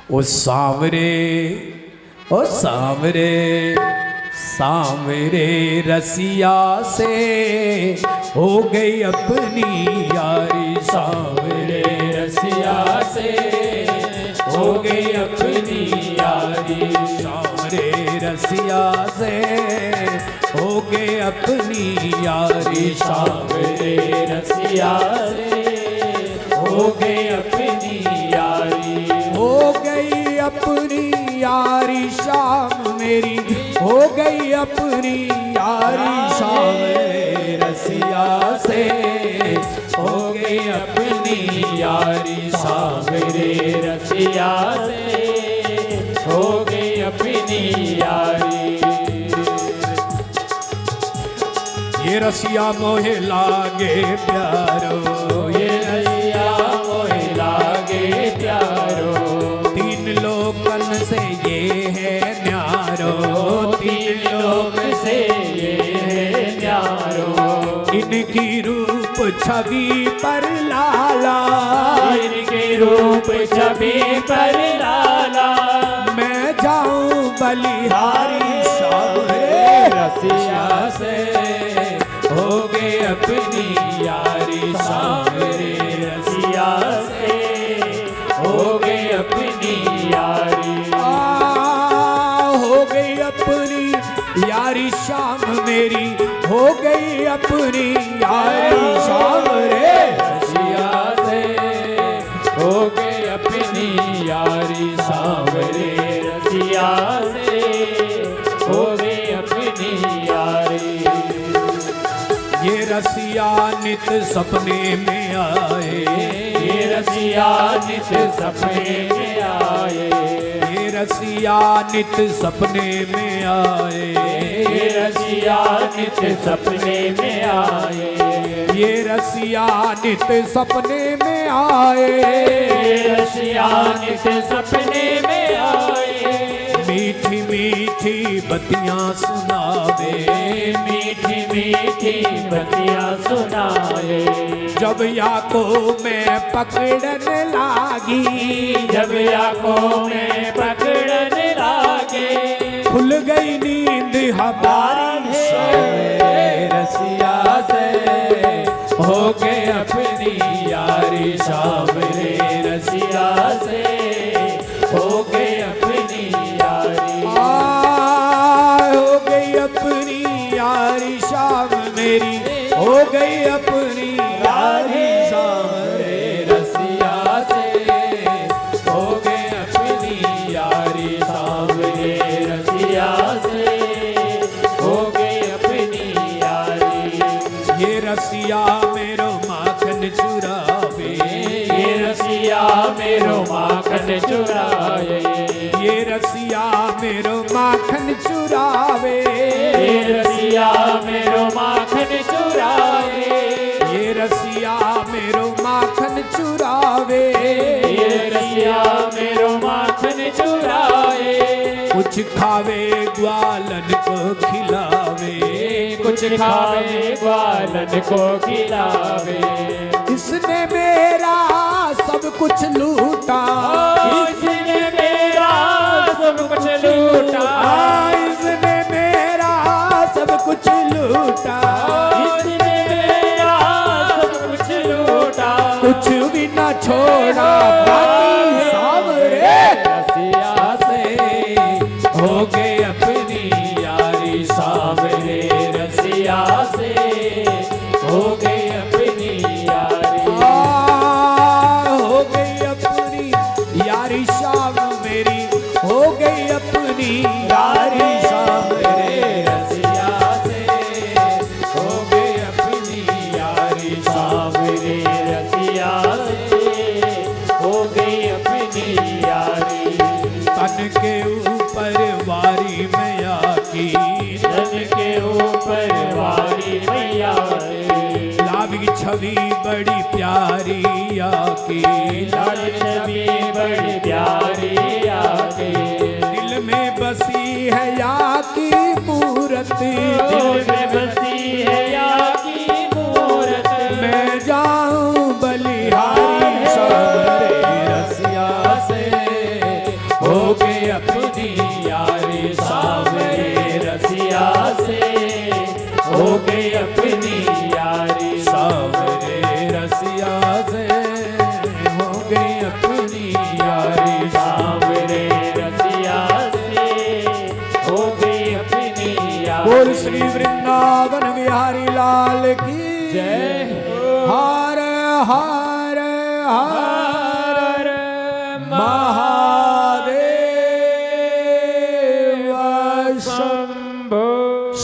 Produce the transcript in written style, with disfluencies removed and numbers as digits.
ओ सांवरे, ओ सांवरे, सांवरे रसिया से हो गई अपनी यारी। सांवरे रसिया से हो गई अपनी यारी। सांवरे रसिया से हो गए अपनी यारी। सांवरे रसिया से हो गई अपनी यारी। हो गई अपनी यारी शाम मेरी, हो गई अपनी यारी। सांवरे रसिया से हो गई अपनी यारी। सांवरे रसिया से हो गई अपनी यारी। ये रसिया मोहे लागे प्यारो, ये रसिया मोहे लागे प्यारो। तीन लोकन से ये है न्यारो, तीन लोक से ये है न्यारो। इनकी रूप छवि पर लाला, इनके रूप छवि पर लाला। मैं जाऊं बलिहारी। सांवरे रसिया से हो गए अपनी यारी। सांवरे रसिया से हो गए अपनी यारी। हो गई अपनी यारी शाम मेरी, हो गई अपनी यारी। सांवरे रसिया से हो गई अपनी यारी। सांवरे रसिया से हो गई अपनी यारी। ये रसिया नित सपने में आए, ये रसिया नित सपने में आए। ये रसिया नित सपने में आए, ये रसिया नित सपने में आए। ये रसिया नित सपने में आए, ये रसिया नित सपने में आए। मीठी मीठी बतियां सुनावे, मीठी मीठी बतियां सुनाए। जब या को मैं पकड़न लागी, जब या को मैं पकड़न लागे। खुल गई नींद हमारी। सांवरे रसिया से हो गए अपनी यारी। सांवरे रसिया से हो गए अपनी यारी। हो गई अपनी यारी शाम मेरी, हो गई अपनी यारी। सांवरे रसिया से हो गए अपनी यारी। सांवरे रसिया से हो गई अपनी यारी। ये रसिया मेरो माखन चुरावे, ये रसिया मेरो माखन चुरावे। ये रसिया मेरो माखन चुरावे, ये रसिया मेरो माखन चुरावे। ये रसिया मेरो माखन चुरावे, ये रसिया मेरो माखन चुरावे। कुछ खावे ग्वालन को खिलावे, कुछ खावे ग्वालन को खिलावे। इसने मेरा सब कुछ लूटा, इसने मेरा सब कुछ लूटा। इसने मेरा सब कुछ लूटा, इसने मेरा सब कुछ लूटा। कुछ भी ना छोड़ा बाकी। सांवरे रसिया से हो गए अपनी यारी। सांवरे रसिया से हो गई अपनी यारी। हो गई अपनी यारी शाम मेरी, हो गई अपनी यारी। सांवरे रसिया से हो गई अपनी यारी। सांवरे रसिया से हो गई अपनी यारी। तन के ऊपर वारी मैया की, तन के ऊपर वारी मैया की। लावी छवि बड़ी प्यारी आकी, लावी छवि बड़ी प्यारी। बोल श्री वृंदावन बिहारी लाल की जय। हर हर हर महा